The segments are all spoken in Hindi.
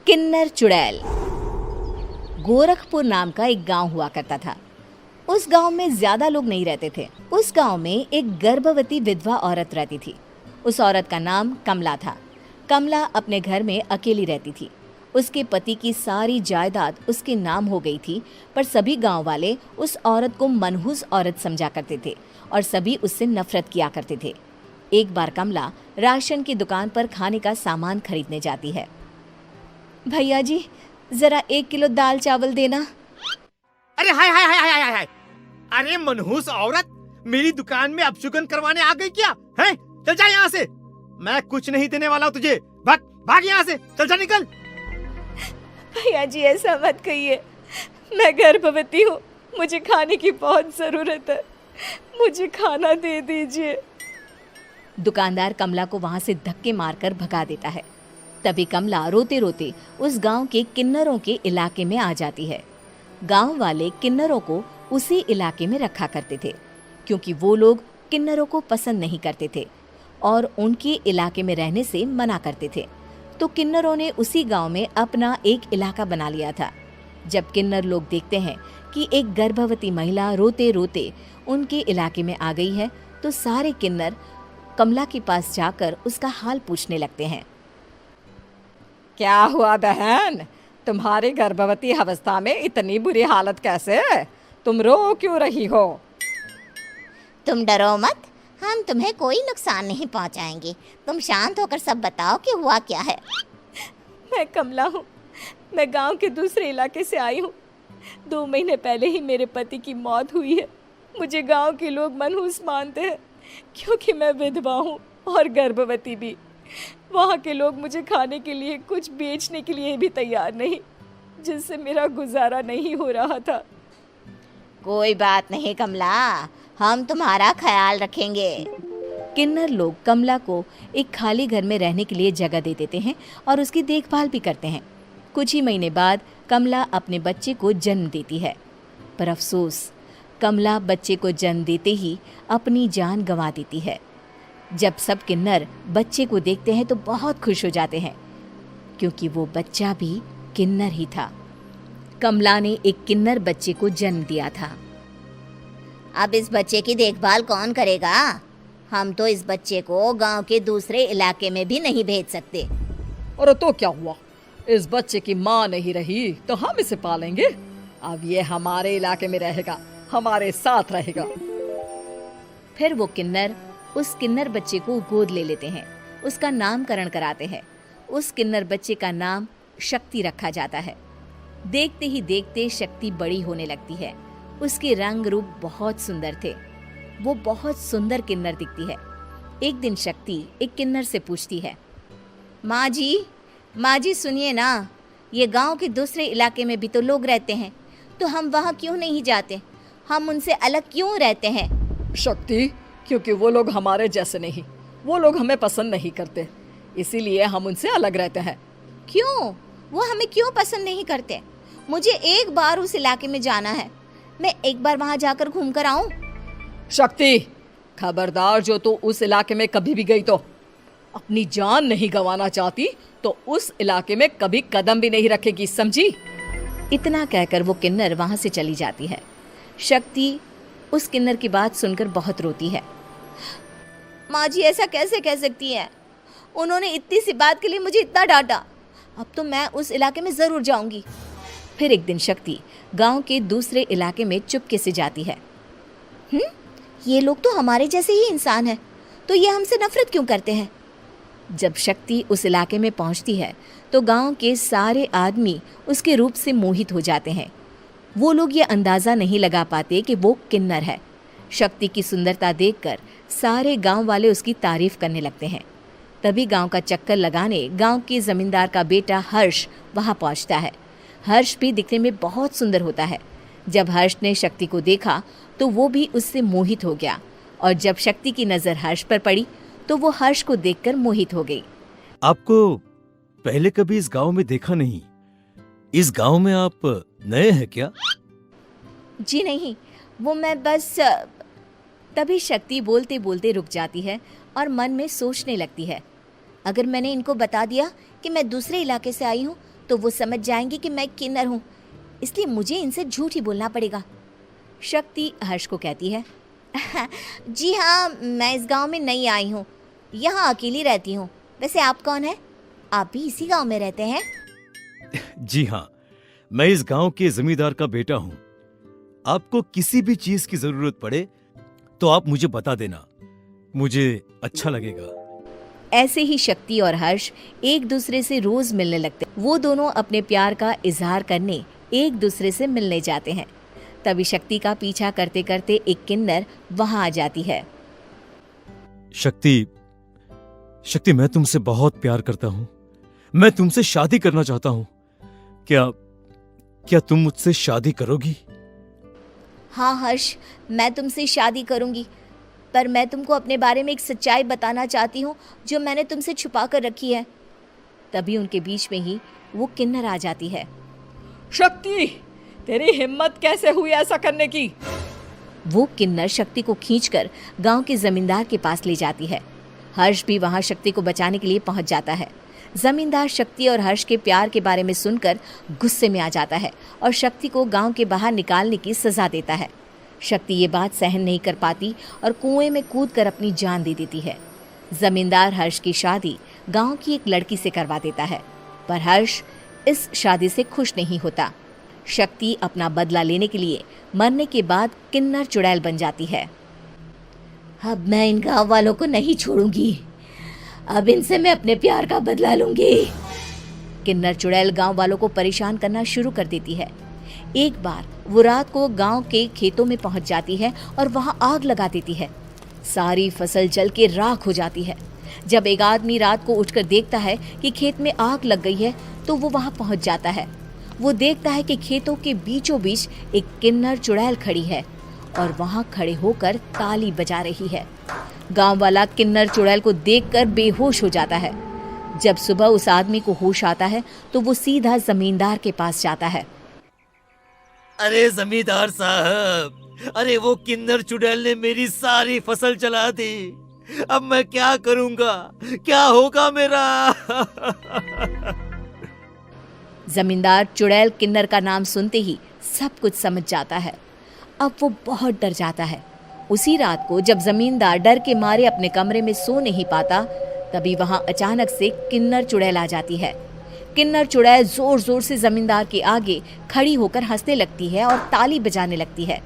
किन्नर चुड़ैल। गोरखपुर नाम का एक गांव हुआ करता था। उस गांव में ज्यादा लोग नहीं रहते थे। उस गांव में एक गर्भवती विधवा औरत रहती थी। उस औरत का नाम कमला था। कमला अपने घर में अकेली रहती थी। उसके पति की सारी जायदाद उसके नाम हो गई थी, पर सभी गांव वाले उस औरत को मनहूस औरत समझा करते थे और सभी उससे नफरत किया करते थे। एक बार कमला राशन की दुकान पर खाने का सामान खरीदने जाती है। भैया जी, जरा 1 किलो दाल चावल देना। अरे हाय हाय हाय हाय हाय हाय! अरे मनहूस औरत, मेरी दुकान में अपशुगन करवाने आ गई क्या? हैं? चल जा यहाँ से। मैं कुछ नहीं देने वाला हूँ तुझे। भाग भाग यहाँ से, चल जा, निकल। भैया जी, ऐसा मत कहिए। मैं गर्भवती हूँ, मुझे खाने की बहुत जरूरत है। मुझे खाना दे दीजिए। दुकानदार कमला को वहां से धक्के मारकर भगा देता है। तभी कमला रोते रोते उस गांव के किन्नरों के इलाके में आ जाती है। गांव वाले किन्नरों को उसी इलाके में रखा करते थे, क्योंकि वो लोग किन्नरों को पसंद नहीं करते थे और उनके इलाके में रहने से मना करते थे। तो किन्नरों ने उसी गांव में अपना एक इलाका बना लिया था। जब किन्नर लोग देखते हैं कि एक गर्भवती महिला रोते रोते उनके इलाके में आ गई है, तो सारे किन्नर कमला के पास जाकर उसका हाल पूछने लगते हैं। क्या हुआ बहन, तुम्हारी गर्भवती अवस्था में इतनी बुरी हालत कैसे है? तुम रो क्यों रही हो? तुम डरो मत, हम तुम्हें कोई नुकसान नहीं पहुंचाएंगे। तुम शांत होकर सब बताओ कि हुआ क्या है। मैं कमला हूँ। मैं गांव के दूसरे इलाके से आई हूँ। 2 महीने पहले ही मेरे पति की मौत हुई है। मुझे गांव के लोग मनहूस मानते हैं, क्योंकि मैं विधवा हूँ और गर्भवती भी। वहाँ के लोग मुझे खाने के लिए कुछ बेचने के लिए भी तैयार नहीं, जिससे मेरा गुजारा नहीं हो रहा था। कोई बात नहीं कमला, हम तुम्हारा ख्याल रखेंगे। किन्नर लोग कमला को एक खाली घर में रहने के लिए जगह दे देते हैं और उसकी देखभाल भी करते हैं। कुछ ही महीने बाद कमला अपने बच्चे को जन्म देती है, पर अफसोस, कमला बच्चे को जन्म देते ही अपनी जान गंवा देती है। जब सब किन्नर बच्चे को देखते हैं तो बहुत खुश हो जाते हैं, क्योंकि वो बच्चा भी किन्नर ही था। कमला ने एक किन्नर बच्चे को जन्म दिया था। अब इस बच्चे की देखभाल कौन करेगा? हम तो इस बच्चे को गांव के दूसरे इलाके में भी नहीं भेज सकते। और तो क्या हुआ, इस बच्चे की माँ नहीं रही तो हम इसे पालेंगे। अब ये हमारे इलाके में रहेगा, हमारे साथ रहेगा। फिर वो किन्नर उस किन्नर बच्चे को गोद ले लेते हैं, उसका नामकरण कराते हैं। उस किन्नर बच्चे का नाम शक्ति रखा जाता है। देखते ही देखते शक्ति बड़ी होने लगती है। उसके रंग रूप बहुत सुंदर थे। वो बहुत सुंदर किन्नर दिखती है। एक दिन शक्ति एक किन्नर से पूछती है, माँ जी सुनिए ना, ये गांव के दूसरे इलाके में भी तो लोग रहते हैं, तो हम वहाँ क्यों नहीं जाते? हम उनसे अलग क्यों रहते हैं? शक्ति, क्योंकि वो लोग हमारे जैसे नहीं, वो लोग हमें पसंद नहीं करते, इसीलिए हम उनसे अलग रहते हैं। क्यों? वो हमें क्यों पसंद नहीं करते? मुझे एक बार उस इलाके में जाना है। मैं एक बार वहाँ जाकर घूम कर आऊँ। शक्ति, खबरदार, जो तू उस इलाके में कभी भी गई तो अपनी जान नहीं गंवाना चाहती तो उस इलाके में कभी कदम भी नहीं रखेगी, समझी? इतना कहकर वो किन्नर वहाँ से चली जाती है। शक्ति उस किन्नर की बात सुनकर बहुत रोती है। माँ जी, ऐसा कैसे कह सकती हैं? उन्होंने इतनी सी बात के लिए मुझे इतना डांटा। अब तो मैं उस इलाके में ज़रूर जाऊंगी। फिर एक दिन शक्ति गांव के दूसरे इलाके में चुपके से जाती है। ये लोग तो हमारे जैसे ही इंसान हैं, तो ये हमसे नफरत क्यों करते हैं? जब शक्ति उस इलाके में पहुंचती है तो गांव के सारे आदमी उसके रूप से मोहित हो जाते हैं। वो लोग ये अंदाज़ा नहीं लगा पाते कि वो किन्नर है। शक्ति की सुंदरता देखकर सारे गांव वाले उसकी तारीफ करने लगते हैं। तभी गांव का चक्कर लगाने गांव के जमींदार का बेटा हर्ष वहां पहुंचता है। हर्ष भी दिखने में बहुत सुंदर होता है। जब हर्ष ने शक्ति को देखा तो वो भी उससे मोहित हो गया, और जब शक्ति की नज़र हर्ष पर पड़ी तो वो हर्ष को देखकर मोहित हो गई। आपको पहले कभी इस गांव में देखा नहीं। इस गांव में आप नए हैं क्या? जी नहीं, वो मैं बस। तभी शक्ति बोलते बोलते रुक जाती है और मन में सोचने लगती है, अगर मैंने इनको बता दिया कि मैं दूसरे इलाके से आई हूँ तो वो समझ जाएंगे कि मैं किन्नर हूँ, इसलिए मुझे इनसे झूठ ही बोलना पड़ेगा। शक्ति हर्ष को कहती है, जी हाँ, मैं इस गांव में नई आई हूँ, यहाँ अकेली रहती हूँ। वैसे आप कौन है? आप भी इसी गांव में रहते हैं? जी हाँ, मैं इस गांव के जमींदार का बेटा हूँ। आपको किसी भी चीज की जरूरत पड़े तो आप मुझे बता देना, मुझे अच्छा लगेगा। ऐसे ही शक्ति और हर्ष एक दूसरे से रोज मिलने लगते। वो दोनों अपने प्यार का इजहार करने एक दूसरे से मिलने जाते हैं। तभी शक्ति का पीछा करते करते एक किन्नर वहां आ जाती है। शक्ति, शक्ति, मैं तुमसे बहुत प्यार करता हूँ। मैं तुमसे शादी करना चाहता हूँ। क्या तुम मुझसे शादी करोगी? हाँ हर्ष, मैं तुमसे शादी करूँगी, पर मैं तुमको अपने बारे में एक सच्चाई बताना चाहती हूँ जो मैंने तुमसे छुपा कर रखी है। तभी उनके बीच में ही वो किन्नर आ जाती है। शक्ति, तेरी हिम्मत कैसे हुई ऐसा करने की? वो किन्नर शक्ति को खींचकर गांव के जमींदार के पास ले जाती है। हर्ष भी वहां शक्ति को बचाने के लिए पहुंच जाता है। जमींदार शक्ति और हर्ष के प्यार के बारे में सुनकर गुस्से में आ जाता है और शक्ति को गांव के बाहर निकालने की सजा देता है। शक्ति ये बात सहन नहीं कर पाती और कुएं में कूदकर अपनी जान दे देती है। जमींदार हर्ष की शादी गांव की एक लड़की से करवा देता है, पर हर्ष इस शादी से खुश नहीं होता। शक्ति अपना बदला लेने के लिए मरने के बाद किन्नर चुड़ैल बन जाती है। अब मैं इन गाँव वालों को नहीं छोड़ूंगी, अब इनसे मैं अपने प्यार का बदला लूंगी। किन्नर चुड़ैल गांव वालों को परेशान करना शुरू कर देती है। एक बार वो रात को गांव के खेतों में पहुंच जाती है और वहां आग लगा देती है। सारी फसल जल के राख हो जाती है। जब एक आदमी रात को उठकर देखता है कि खेत में आग लग गई है तो वो वहां पहुंच जाता है। वो देखता है कि खेतों के बीचों बीच एक किन्नर चुड़ैल खड़ी है और वहां खड़े होकर ताली बजा रही है। गांव वाला किन्नर चुड़ैल को देखकर बेहोश हो जाता है। जब सुबह उस आदमी को होश आता है तो वो सीधा जमींदार के पास जाता है। अरे जमींदार साहब, अरे वो किन्नर चुड़ैल ने मेरी सारी फसल जला दी। अब मैं क्या करूंगा? क्या होगा मेरा? जमींदार चुड़ैल किन्नर का नाम सुनते ही सब कुछ समझ जाता है। अब वो बहुत डर जाता है। उसी रात को जब जमींदार डर के मारे अपने कमरे में सो नहीं पाता, तभी वहां अचानक से किन्नर चुड़ैल आ जाती है। किन्नर चुड़ैल जोर जोर से जमींदार के आगे खड़ी होकर हंसने लगती है और ताली बजाने लगती है।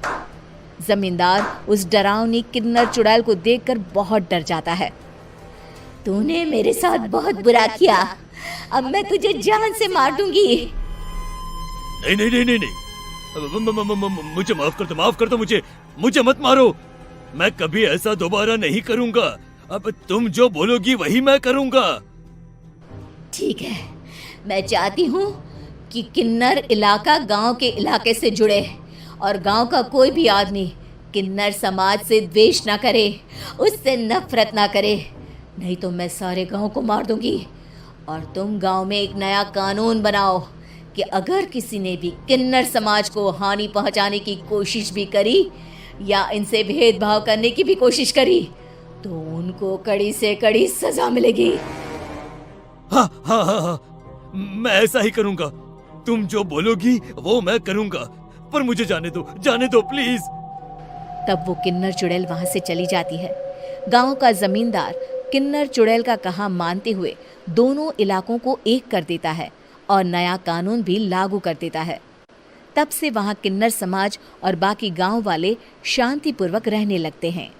जमींदार उस डरावनी किन्नर चुड़ैल को देखकर बहुत डर जाता है। तूने मेरे साथ बहुत बुरा किया, अब मैं तुझे जान से मार दूंगी। नहीं नहीं नहीं नहीं नहीं, मुझे माफ कर दो, मुझे मत मारो। मैं कभी ऐसा दोबारा नहीं करूंगा। अब तुम जो बोलोगी वही मैं करूंगा। ठीक है, मैं चाहती हूँ कि किन्नर इलाका गांव के इलाके से जुड़े और गांव का कोई भी आदमी किन्नर समाज से द्वेष ना करे, उससे नफरत ना करे, नहीं तो मैं सारे गांव को मार दूंगी। और तुम गांव में एक नया कानून बनाओ कि अगर किसी ने भी किन्नर समाज को हानि पहुंचाने की कोशिश भी करी या इनसे भेदभाव करने की भी कोशिश करी तो उनको कड़ी से कड़ी सजा मिलेगी। हाँ हाँ हाँ हाँ, मैं ऐसा ही करूंगा। तुम जो बोलोगी वो मैं करूंगा, पर मुझे जाने दो प्लीज। तब वो किन्नर चुड़ैल वहां से चली जाती है। गांव का जमींदार किन्नर चुड़ैल का कहा मानते हुए दोनों इलाकों को एक कर देता है और नया कानून भी लागू कर देता है। तब से वहां किन्नर समाज और बाकी गांव वाले शांतिपूर्वक रहने लगते हैं।